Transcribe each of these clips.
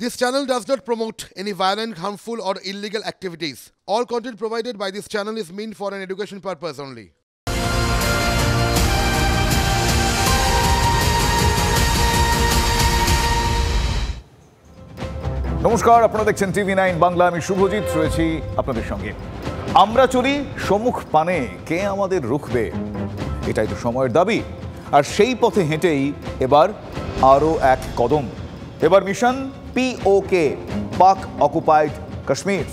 This channel does not promote any violent, harmful, or illegal activities. All content provided by this channel is meant for an education purpose only. নমস্কার, আপনারা দেখছেন TV9 Bangla. আমি শুভজিৎ রয়েছি আপনাদের সঙ্গে। আমরা চলি সম্মুখ পানে, কে আমাদের রুখবে? এটাই তো সময়ের দাবি। আর সেই পথে হেঁটেই এবার আরও এক কদম। এবার মিশন POK, পাক অকুপাইড কাশ্মীর।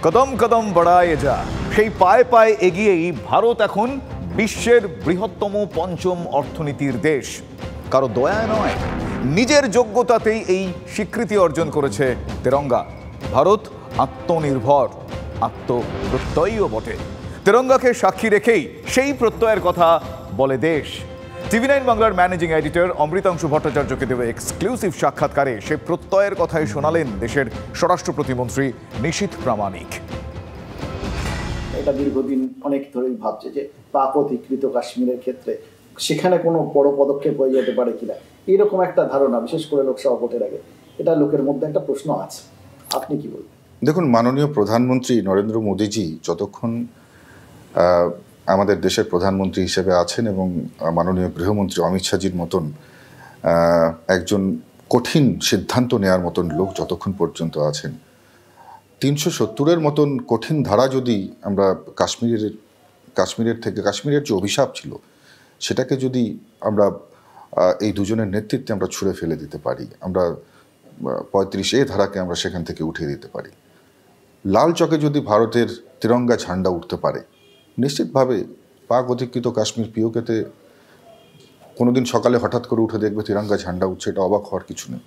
কদম কদম বড়ায়ে যা, সেই পায়ে পায়ে এগিয়েই ভারত এখন বিশ্বের বৃহত্তম পঞ্চম অর্থনীতির দেশ। কারো দয়া নয়, নিজের যোগ্যতাতেই এই স্বীকৃতি অর্জন করেছে তেরঙ্গা। ভারত আত্মনির্ভর, আত্মপ্রত্যয়ীও বটে। তেরঙ্গাকে সাক্ষী রেখেই সেই প্রত্যয়ের কথা বলে দেশ। TV9 বাংলার ম্যানেজিং এডিটর অমৃতাংশু ভট্টাচার্যকে দেওয়া এক্সক্লুসিভ সাক্ষাৎকারে সে প্রত্যয়ের কথাই শোনালেন দেশের স্বরাষ্ট্র প্রতিমন্ত্রী নিশীথ প্রামাণিক। এটা দীর্ঘদিন অনেক ধরেই ভাবছে যে পাক অধিকৃত কাশ্মীরের ক্ষেত্রে সেখানে কোনো বড় পদক্ষেপ হয়ে যেতে পারে কিনা, এরকম একটা ধারণা, বিশেষ করে লোকসভা ভোটের আগে এটা লোকের মধ্যে একটা প্রশ্ন আছে। আপনি কি বলবেন? দেখুন, মাননীয় প্রধানমন্ত্রী নরেন্দ্র মোদীজি যতক্ষণ আমাদের দেশের প্রধানমন্ত্রী হিসেবে আছেন এবং মাননীয় গৃহমন্ত্রী অমিত শাহজির মতন একজন কঠিন সিদ্ধান্ত নেওয়ার মতন লোক যতক্ষণ পর্যন্ত আছেন, 370-এর মতন কঠিন ধারা যদি আমরা কাশ্মীরের যে অভিশাপ ছিল সেটাকে যদি আমরা এই দুজনের নেতৃত্বে আমরা ছুঁড়ে ফেলে দিতে পারি, আমরা 35A ধারাকে আমরা সেখান থেকে উঠিয়ে দিতে পারি, লাল চকে যদি ভারতের তিরঙ্গা ঝান্ডা উঠতে পারে, নিশ্চিতভাবে পাক অধিকৃত কাশ্মীর POK-তে কোনোদিন সকালে হঠাৎ করে উঠে দেখবে তিরঙ্গা ঝান্ডা উঠছে, এটা অবাক হওয়ার কিছু নেই।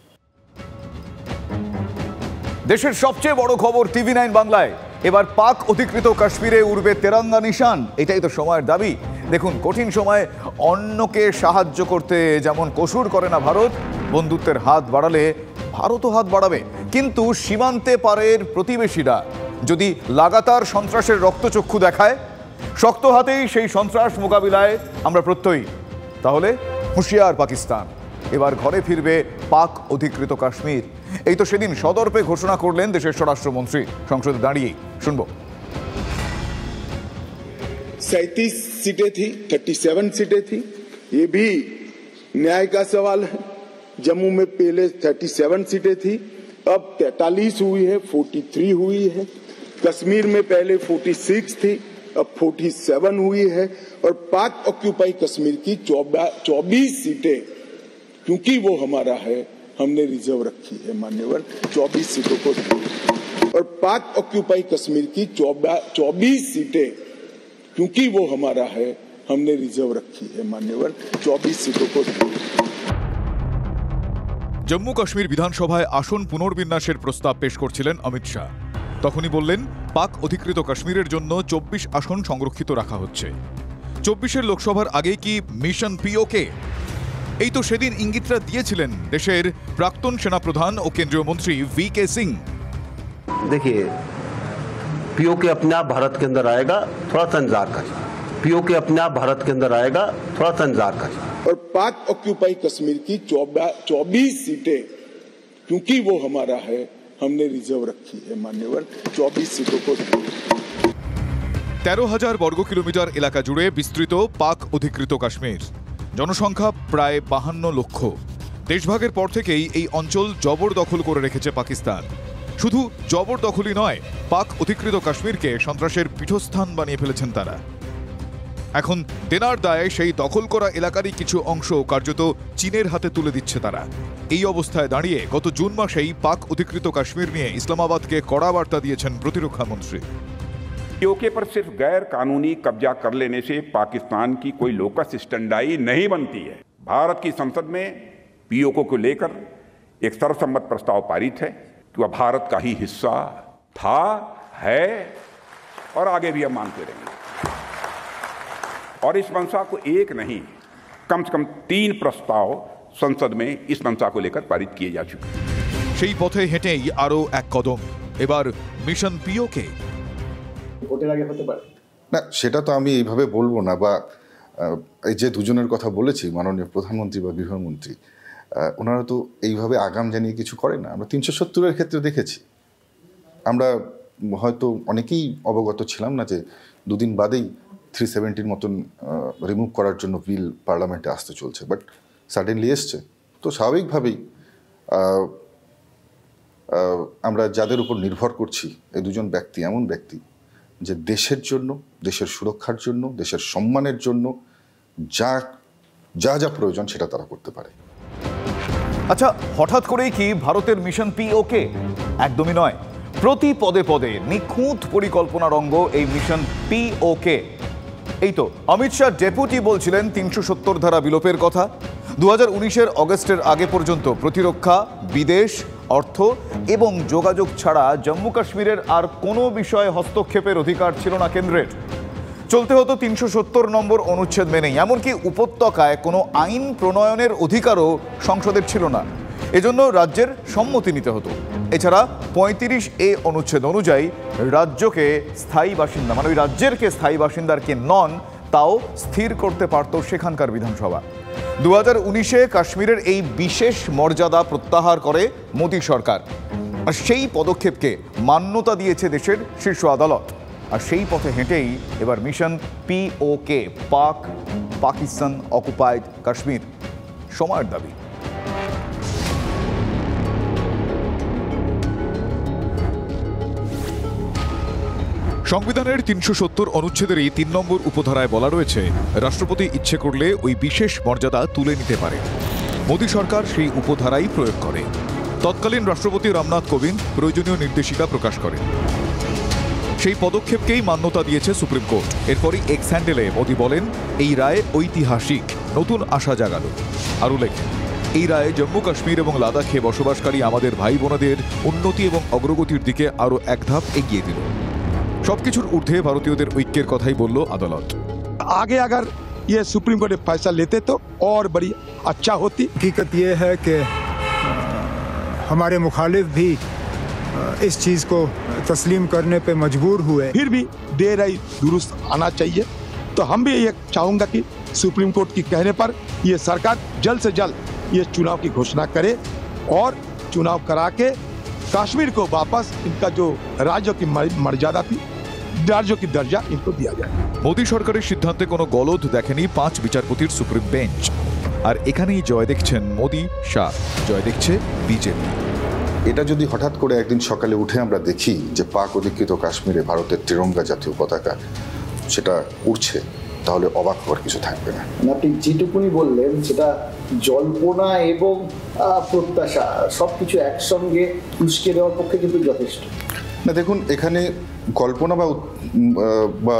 দেশের সবচেয়ে বড় খবর TV9 বাংলায়। এবার পাক অধিকৃত কাশ্মীরে উড়বে তেরঙ্গা নিশান। এটাই তো সময়ের দাবি। দেখুন, কঠিন সময়ে অন্যকে সাহায্য করতে যেমন কসুর করে না ভারত, বন্ধুত্বের হাত বাড়ালে ভারতও হাত বাড়াবে। কিন্তু সীমান্তে পারের প্রতিবেশীরা যদি লাগাতার সন্ত্রাসের রক্তচক্ষু দেখায়, শক্ত হাতেই সেই সন্ত্রাস মোকাবিলায় আমরা প্রত্যয়ী, তাহলে হুঁশিয়ার পাকিস্তান। এবার ঘরে ফিরবে পাক অধিকৃত কাশ্মীর। এই তো সেদিন সদর্পে ঘোষণা করলেন দেশের স্বরাষ্ট্রমন্ত্রী। সংসদে দাঁড়িয়ে শুনবো। 37 सीटें थी, 37 सीटें थी, ये भी न्याय का सवाल है। जम्मू में पहले 37 सीटें थी, अब 43 हुई है, 43 हुई है। कश्मीर में पहले 46 थी, अब 47 हुई है। और पाक ऑक्यूपाई कश्मीर की 24 सीटें, क्योंकि वो हमारा है, हमने रिजर्व रखी है मान्यवर 24 सीटों को। और पाक ऑक्यूपाई कश्मीर की 24 सीटें, क्योंकि वो हमारा है, हमने रिजर्व रखी है मान्यवर 24 सीटों को। জম্মু কাশ্মীর বিধানসভায় আসন পুনর্বিন্যাসের প্রস্তাব পেশ করছিলেন অমিত শাহ। তখনই বললেন, পাক অধিকৃত কাশ্মীরের জন্য 24 আসন সংরক্ষিত রাখা হচ্ছে। 24-এর লোকসভার আগেই কি মিশন POK? এই তো সেদিন ইঙ্গিতটা দিয়েছিলেন দেশের প্রাক্তন সেনাপ্রধান ও কেন্দ্রীয় মন্ত্রী VK সিং। देखिए, POK अपने आप भारत के अंदर आएगा, थोड़ा सा इंतजार करिए। POK अपने आप भारत के अंदर आएगा, थोड़ा सा इंतजार करिए। और पाक ऑक्यूपाई कश्मीर की 24 सीटें, क्योंकि वो हमारा है, हमने रिजर्व रखी है मान्यवर 24 सीटों को। 13,000 বর্গ কিলোমিটার এলাকা জুড়ে বিস্তৃত পাক অধিকৃত কাশ্মীর। জনসংখ্যা প্রায় 52 লক্ষ। দেশভাগের পর থেকেই এই অঞ্চল জবরদখল করে রেখেছে পাকিস্তান। শুধু জবরদখলই নয়, পাক অধিকৃত কাশ্মীরকে সন্ত্রাসের পীঠস্থান বানিয়ে ফেলেছেন তারা। এখন দেনার দায়ে সেই দখল করা এলাকারই কিছু অংশ কার্যত চীনের হাতে তুলে দিচ্ছে তারা। এই অবস্থায় দাঁড়িয়ে গত জুন মাসেই পাক অধিকৃত কাশ্মীর নিয়ে ইসলামাবাদকে কড়া বার্তা দিয়েছেন প্রতিরক্ষা মন্ত্রী। POK पर सिर्फ गैर कानूनी कब्जा कर लेने से पाकिस्तान की कोई लोकस स्टैंडाई नहीं बनती है। भारत की संसद में POK को लेकर एक सर्वसम्मत प्रस्ताव पारित है कि वह भारत का ही हिस्सा था, है और आगे भी हम मानते रहेंगे। और इस मंशा को एक नहीं, कम से कम 3 प्रस्ताव संसद में इस मंशा को लेकर पारित किए जा चुके हैं। সেই পথে হেঁটেই আরও এক কদম। এবার মিশন POK। ভোটের আগে হতে পারে? না, সেটা তো আমি এইভাবে বলবো না, বা এই যে দুজনের কথা বলেছি, মাননীয় প্রধানমন্ত্রী বা গৃহমন্ত্রী, ওনারা তো এইভাবে আগাম জানিয়ে কিছু করে না। আমরা 370-এর ক্ষেত্রে দেখেছি, আমরা হয়তো অনেকেই অবগত ছিলাম না যে দুদিন বাদেই 370-র মতন রিমুভ করার জন্য বিল পার্লামেন্টে আসতে চলছে, বাট সাডেনলি এসছে। তো স্বাভাবিকভাবেই আমরা যাদের উপর নির্ভর করছি, এই দুজন ব্যক্তি এমন ব্যক্তি যে দেশের জন্য, দেশের সুরক্ষার জন্য, দেশের সম্মানের জন্য যা যা যা প্রয়োজন সেটা তারা করতে পারে। আচ্ছা, হঠাৎ করেই কি ভারতের মিশন পিওকে? একদমই নয়। প্রতি পদে পদে নিখুঁত পরিকল্পনার অঙ্গ এই মিশন পিওকে। এই তো অমিত শাহ ডেপুটি বলছিলেন 370 ধারা বিলোপের কথা। 2019-এর অগস্টের আগে পর্যন্ত প্রতিরক্ষা, বিদেশ, অর্থ এবং যোগাযোগ ছাড়া জম্মু কাশ্মীরের আর কোনো বিষয়ে হস্তক্ষেপের অধিকার ছিল না কেন্দ্রের। চলতে হতো 370 নম্বর অনুচ্ছেদ মেনেই। এমনকি উপত্যকায় কোনো আইন প্রণয়নের অধিকারও সংসদের ছিল না, এজন্য রাজ্যের সম্মতি নিতে হতো। এছাড়া 35A অনুচ্ছেদ অনুযায়ী রাজ্যকে স্থায়ী বাসিন্দা, মানে ওই রাজ্যের কে স্থায়ী বাসিন্দার কে নন, তাও স্থির করতে পারত সেখানকার বিধানসভা। 2019-এ কাশ্মীরের এই বিশেষ মর্যাদা প্রত্যাহার করে মোদী সরকার, আর সেই পদক্ষেপকে মান্যতা দিয়েছে দেশের শীর্ষ আদালত। আর সেই পথে হেঁটেই এবার মিশন পিওকে, পাকিস্তান অকুপাইড কাশ্মীর। সময়ের দাবি। সংবিধানের 370 অনুচ্ছেদেরই 3 নম্বর উপধারায় বলা রয়েছে, রাষ্ট্রপতি ইচ্ছে করলে ওই বিশেষ মর্যাদা তুলে নিতে পারে। মোদী সরকার সেই উপধারাই প্রয়োগ করে। তৎকালীন রাষ্ট্রপতি রামনাথ কোবিন্দ প্রয়োজনীয় নির্দেশিকা প্রকাশ করেন। সেই পদক্ষেপকেই মান্যতা দিয়েছে সুপ্রিম কোর্ট। এরপরই এক্স হ্যান্ডেলে মোদী বলেন, এই রায় ঐতিহাসিক, নতুন আশা জাগালো। আরও লেখেন, এই রায় জম্মু কাশ্মীর এবং লাদাখে বসবাসকারী আমাদের ভাই বোনেদের উন্নতি এবং অগ্রগতির দিকে আরও এক ধাপ এগিয়ে দিল। সবকিছুর ঊর্ধ্বে ভারতীয়দের ঐক্যের কথাই বলল আদালত। आगे अगर ये सुप्रीम कोर्ट फैसला लेते तो और बड़ी अच्छा होती। हकीकत ये है कि हमारे मुखालिफ भी इस चीज़ को तस्लीम करने पे मजबूर हुए। फिर भी देर आई दुरुस्त आना चाहिए। तो हम भी ये चाहूँगा कि सुप्रीम कोर्ट की कहने पर ये सरकार जल्द से जल्द ये चुनाव की घोषणा करे और चुनाव करा के कश्मीर को वापस इनका जो राज्य की मर्यादा थी, राज्य की दर्जा इनको दिया जाए। মোদী সরকারের সিদ্ধান্তে কোনো গলদ দেখেনি 5 বিচারপতির সুপ্রিম বেঞ্চ। আর এখানেই জয় দেখছেন মোদী শাহ, জয় দেখছে বিজেপি। এটা যদি হঠাৎ করে একদিন সকালে উঠে আমরা দেখি যে পাক অধিকৃত কাশ্মীরে ভারতের তিরঙ্গা জাতীয় পতাকা সেটা উড়ছে, তাহলে অবাক হওয়ার কিছু থাকবে না। আপনি যেটুকুনি বললেন সেটা জল্পনা এবং প্রত্যাশা সবকিছু একসঙ্গে উস্কে দেওয়ার পক্ষে কিন্তু যথেষ্ট না। দেখুন, এখানে কল্পনা বা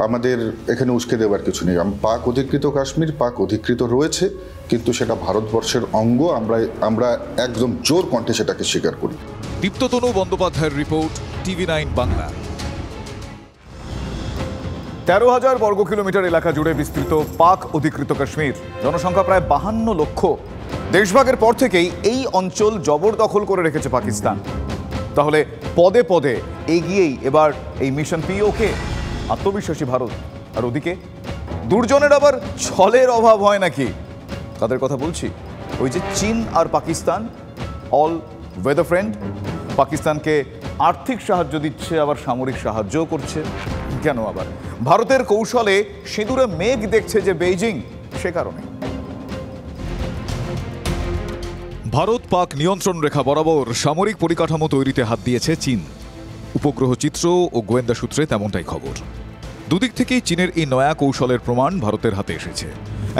আমাদের এখানে উস্কে দেওয়ার কিছু নেই। পাক অধিকৃত কাশ্মীর পাক অধিকৃত রয়েছে, কিন্তু সেটা ভারতবর্ষের অঙ্গ। আমরা একদম জোর কণ্ঠে সেটাকে স্বীকার করি। দীপ্ততনু বন্দ্যোপাধ্যায়ের রিপোর্ট, TV9 বাংলা। 13,000 বর্গ কিলোমিটার এলাকা জুড়ে বিস্তৃত পাক অধিকৃত কাশ্মীর, জনসংখ্যা প্রায় 52 লক্ষ। দেশভাগের পর থেকেই এই অঞ্চল জবরদখল করে রেখেছে পাকিস্তান। তাহলে পদে পদে এগিয়েই এবার এই মিশন পিওকে। আত্মবিশ্বাসী ভারত, আর ওদিকে দুর্জনের আবার ছলের অভাব হয় নাকি? তাদের কথা বলছি। ওই যে চীন আর পাকিস্তান, অল ওয়েদার ফ্রেন্ড। পাকিস্তানকে আর্থিক সাহায্য দিচ্ছে, আবার সামরিক সাহায্যও করছে। কেন আবার? ভারতের কৌশলে সিঁদুরে মেঘ দেখছে যে বেইজিং, সে কারণে। ভারত পাক নিয়ন্ত্রণ রেখা বরাবর সামরিক পরিকাঠামো তৈরিতে হাত দিয়েছে চীন। উপগ্রহ চিত্র ও গোয়েন্দা সূত্রে তেমনটাই খবর। দুদিক থেকেই চীনের এই নয়া কৌশলের প্রমাণ ভারতের হাতে এসেছে।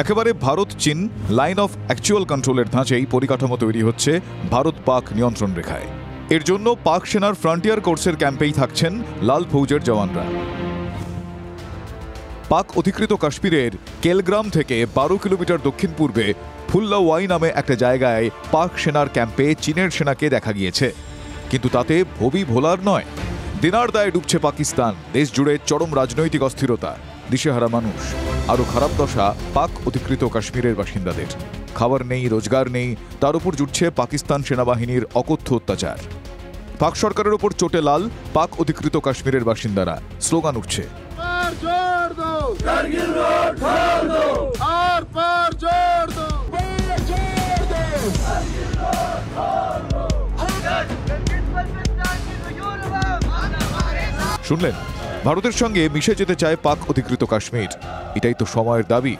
একেবারে ভারত চীন লাইন অফ অ্যাকচুয়াল কন্ট্রোলের ধাঁচেই পরিকাঠামো তৈরি হচ্ছে ভারত পাক নিয়ন্ত্রণ রেখায়। এর জন্য পাক সেনার ফ্রন্টিয়ার কোর্সের ক্যাম্পেই থাকছেন লাল ফৌজের জওয়ানরা। পাক অধিকৃত কাশ্মীরের কেলগ্রাম থেকে 12 কিলোমিটার দক্ষিণ পূর্বে ফুল্লাওয়াই নামে একটা জায়গায় পাক সেনার ক্যাম্পে চীনের সেনাকে দেখা গিয়েছে। কিন্তু তাতে ভবি ভোলার নয়। দিনার দায়ে ডুবছে পাকিস্তান। দেশ জুড়ে চরম রাজনৈতিক অস্থিরতা, দিশেহারা মানুষ। আরও খারাপ দশা পাক অধিকৃত কাশ্মীরের বাসিন্দাদের। খাবার নেই, রোজগার নেই, তার উপর জুটছে পাকিস্তান সেনাবাহিনীর অকথ্য অত্যাচার। পাক সরকারের ওপর চোটে লাল পাক অধিকৃত কাশ্মীরের বাসিন্দারা। স্লোগান উঠছে, শুনলেন, ভারতের সঙ্গে মিশে যেতে চায় পাক অধিকৃত কাশ্মীর। এটাই তো সময়ের দাবি।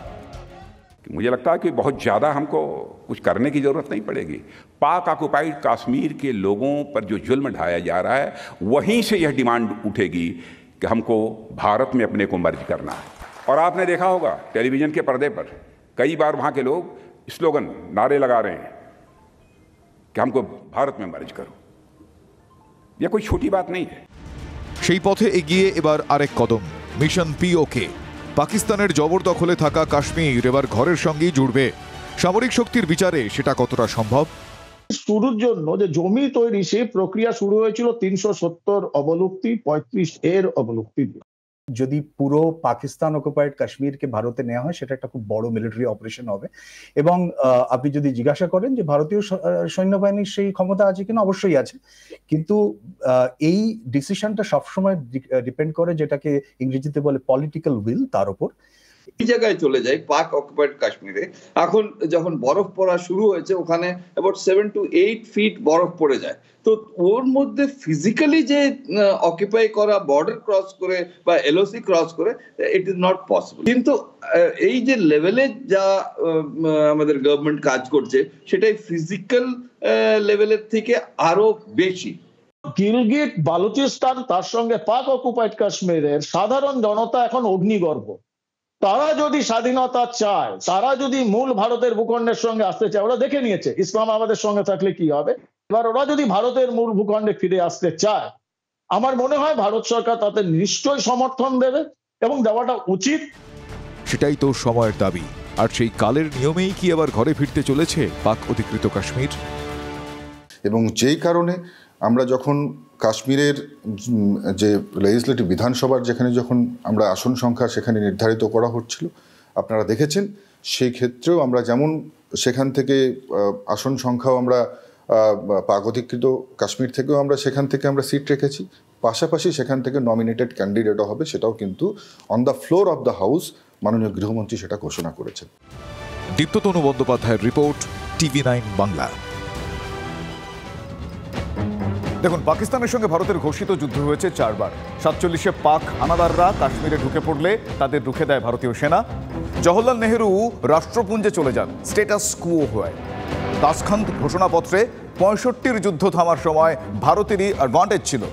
मुझे लगता है कि बहुत ज़्यादा हमको कुछ करने की ज़रूरत नहीं पड़ेगी। पाक ऑक्युपाइड कश्मीर के लोगों पर जो जुल्म ढाया जा रहा है, वहीं से यह डिमांड उठेगी कि हमको भारत में अपने को मर्ज करना है। और आपने देखा होगा टेलीविज़न के पर्दे पर कई बार वहाँ के लोग स्लोगन, नारे लगा रहे हैं कि हमको भारत में मर्ज करो। यह कोई छोटी बात नहीं है। সেই পথে এগিয়ে এবার আরেক কদম, মিশন পিওকে। পাকিস্তানের জবরদখলে থাকা কাশ্মীর এবার ঘরের সঙ্গেই জুড়বে। সামরিক শক্তির বিচারে সেটা কতটা সম্ভব? শুরুর জন্য যে জমি তৈরি সেই প্রক্রিয়া শুরু হয়েছিল 370 অবলুপ্তি 35 এর অবলুপ্তি দিয়ে। যদি পুরো পাকিস্তান অকুপাইড কাশ্মীরকে ভারতে নেওয়া হয় সেটা একটা খুব বড় মিলিটারি অপারেশন হবে। এবং আপনি যদি জিজ্ঞাসা করেন যে ভারতীয় সৈন্যবাহিনীর সেই ক্ষমতা আছে কিনা, অবশ্যই আছে, কিন্তু এই ডিসিশনটা সবসময় ডিপেন্ড করে যেটাকে ইংরেজিতে বলে পলিটিক্যাল উইল, তার উপর। এই জায়গায় চলে যায় পাক অকুপাইড কাশ্মীরে। এখন যখন বরফ পড়া শুরু হয়েছে ওখানে অ্যাবাউট 7 to 8 ফিট বরফ পড়ে যায়। তো ওর মধ্যে ফিজিক্যালি যে অকুপাই করা, বর্ডার ক্রস করে বা এলওসি ক্রস করে, ইট ইজ নট পসিবল। কিন্তু এই যে লেভেলে যা আমাদের গভর্নমেন্ট কাজ করছে সেটাই ফিজিক্যাল লেভেলের থেকে আরো বেশি। গিলগিট বালুচিস্তান তার সঙ্গে পাক অকুপাইড কাশ্মীরের সাধারণ জনতা এখন অগ্নিগর্ভ। তারা যদি স্বাধীনতা চায়, তারা যদি মূল ভারতের ভূখণ্ডের সঙ্গে আসতে চায়, ওরা দেখে নিয়েছে ইসলামাবাদের সঙ্গে থাকলে কি হবে। এবার ওরা যদি ভারতের মূল ভূখণ্ডে ফিরে আসতে চায়, আমার মনে হয় ভারত সরকার তাদের নিশ্চয়ই সমর্থন দেবে এবং দেওয়াটা উচিত। সেটাই তো সময়ের দাবি। আর সেই কালের নিয়মেই কি আবার ঘরে ফিরতে চলেছে পাক অধিকৃত কাশ্মীর? এবং যেই কারণে আমরা যখন কাশ্মীরের যে লেজিসলেটিভ বিধানসভার যেখানে যখন আমরা আসন সংখ্যা সেখানে নির্ধারিত করা হচ্ছিল, আপনারা দেখেছেন সেই ক্ষেত্রেও আমরা যেমন সেখান থেকে আসন সংখ্যাও আমরা পাক অধিকৃত কাশ্মীর থেকেও আমরা সেখান থেকে আমরা সিট রেখেছি, পাশাপাশি সেখান থেকে নমিনেটেড ক্যান্ডিডেটও হবে, সেটাও কিন্তু on the floor of the house মাননীয় গৃহমন্ত্রী সেটা ঘোষণা করেছেন। দীপ্ততনু বন্দ্যোপাধ্যায়ের রিপোর্ট, TV9 বাংলা। দেখুন, পাকিস্তানের সঙ্গে ভারতের ঘোষিত যুদ্ধ হয়েছে 4 বার। 47-এ পাক হানাদাররা কাশ্মীরে ঢুকে পড়লে তাদের রুখে দেয় ভারতীয় সেনা। জওহরলাল নেহেরু রাষ্ট্রপুঞ্জে চলে যান, স্ট্যাটাস কুয়ো হয়। তাসখান্ত ঘোষণাপত্রে 65-র যুদ্ধ থামার সময় ভারতেরই অ্যাডভান্টেজ ছিল।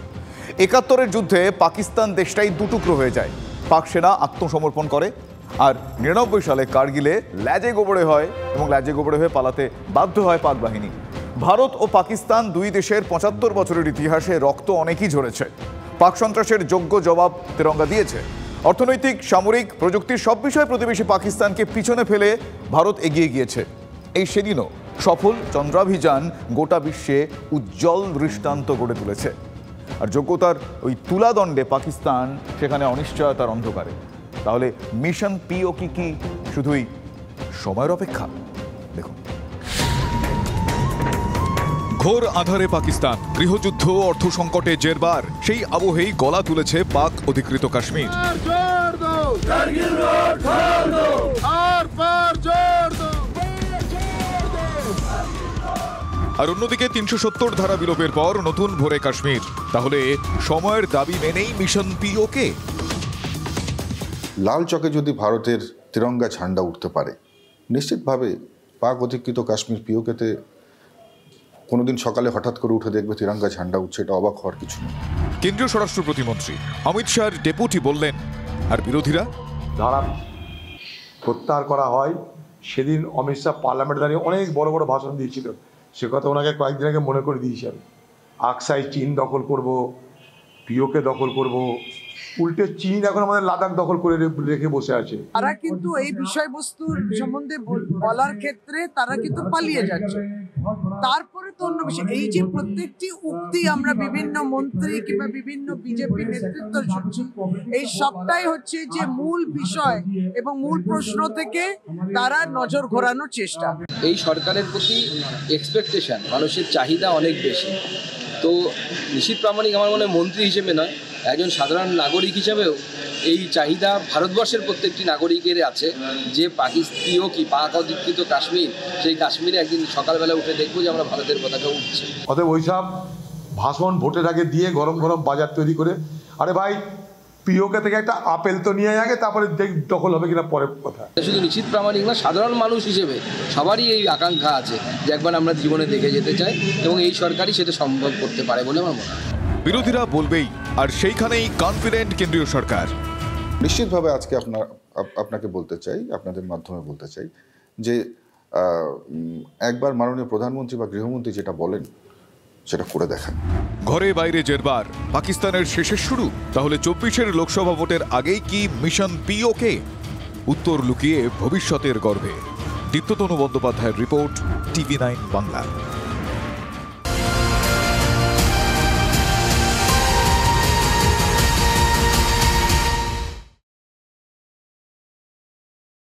71-এর যুদ্ধে পাকিস্তান দেশটাই দুটুকরো হয়ে যায়। পাক সেনা আত্মসমর্পণ করে, আর 99 সালে কার্গিলে ল্যাজে গোবরে হয় এবং ল্যাজে গোবরে হয়ে পালাতে বাধ্য হয় পাক বাহিনী। ভারত ও পাকিস্তান দুই দেশের 75 বছরের ইতিহাসে রক্ত অনেকই ঝরেছে। পাক সন্ত্রাসের যোগ্য জবাব তেরঙ্গা দিয়েছে। অর্থনৈতিক, সামরিক, প্রযুক্তির সব বিষয়ে প্রতিবেশী পাকিস্তানকে পিছনে ফেলে ভারত এগিয়ে গিয়েছে। এই সেদিনও সফল চন্দ্রাভিযান গোটা বিশ্বে উজ্জ্বল দৃষ্টান্ত গড়ে তুলেছে। আর যোগ্যতার ওই তুলাদণ্ডে পাকিস্তান সেখানে অনিশ্চয়তার অন্ধকারে। তাহলে মিশন পিওকে কি শুধুই সময়ের অপেক্ষা? দেখুন, ঘোর আধারে পাকিস্তান, গৃহযুদ্ধ, অর্থ সংকটে জেরবার, সেই আবহেই গলা তুলেছে পাক অধিকৃত কাশ্মীর। আর অন্যদিকে 370 ধারা বিলোপের পর নতুন ভোরে কাশ্মীর। তাহলে সময়ের দাবি মেনেই মিশন পিওকে? লাল চকে যদি ভারতের তিরঙ্গা ঝান্ডা উঠতে পারে, নিশ্চিতভাবে পাক অধিকৃত কাশ্মীর পিওকেতে কোনোদিন সকালে হঠাৎ করে উঠে দেখবে তিরঙ্গা ঝান্ডা উঠছে, এটা অবাক হওয়ার কিছু নেই। কেন্দ্রীয় স্বরাষ্ট্র প্রতিমন্ত্রী অমিত শাহর ডেপুটি বললেন, আর বিরোধীরা? ধারা প্রত্যাহার করা হয় সেদিন অমিত শাহ পার্লামেন্টে দাঁড়িয়ে অনেক বড় বড় ভাষণ দিয়েছিল। সে কথা ওনাকে কয়েকদিন আগে মনে করে দিয়েছি আমি। আকসাই চীন দখল করব, পিওকে দখল করব, উল্টে চীন এখন আমাদের লাদাখ দখল করে রেখে বসে আছে। তারা কিন্তু এই বিষয়বস্তুর সম্বন্ধে বলার ক্ষেত্রে তারা কিন্তু পালিয়ে যাচ্ছে। তারপরে তো অন্য বিষয়, এই যে প্রত্যেকটি উক্তি আমরা বিভিন্ন মন্ত্রী কিংবা বিভিন্ন বিজেপি নেতৃত্ব শুনছি, এই সবটাই হচ্ছে যে মূল বিষয় এবং মূল প্রশ্ন থেকে তারা নজর ঘোরানোর চেষ্টা। এই সরকারের প্রতি এক্সপেকটেশন, মানুষের চাহিদা অনেক বেশি। তো নিশীথ প্রামাণিক আমার মনে হয় মন্ত্রী হিসেবে নয়, একজন সাধারণ নাগরিক হিসাবেও এই চাহিদা ভারতবর্ষের প্রত্যেকটি নাগরিকের আছে যে পাক অধিকৃত কাশ্মীর, সেই কাশ্মীরে একদিন সকালবেলা উঠে দেখবো যে আমরা ভারতের পতাকা উঠছে। অতএব ওইসব ভাষণ ভোটের আগে দিয়ে গরম গরম বাজার তৈরি করে, আরে ভাই পিওকে থেকে একটা আপেল তো নিয়ে আগে, তারপরে দখল হবে কিনা পরের কথা। শুধু নিশ্চিত প্রামাণিক না, সাধারণ মানুষ হিসেবে সবারই এই আকাঙ্ক্ষা আছে যে একবার আমরা জীবনে দেখে যেতে চাই, এবং এই সরকারই সেটা সম্ভব করতে পারে বলে আমার মনে হয়। বিরোধীরা বলবেই, আর সেইখানেই কনফিডেন্ট কেন্দ্রীয় সরকার। নিশ্চিতভাবে আজকে আপনাকে বলতে চাই, আপনাদের মাধ্যমে বলতে চাই যে একবার মাননীয় প্রধানমন্ত্রী বা গৃহমন্ত্রী যেটা বলেন সেটা করে দেখান। ঘরে বাইরে জেরবার, পাকিস্তানের শেষের শুরু? তাহলে 24-এর লোকসভা ভোটের আগেই কি মিশন পিওকে? উত্তর লুকিয়ে ভবিষ্যতের গর্ভে। দীপ্ততনু বন্দ্যোপাধ্যায়ের রিপোর্ট, TV9 বাংলা।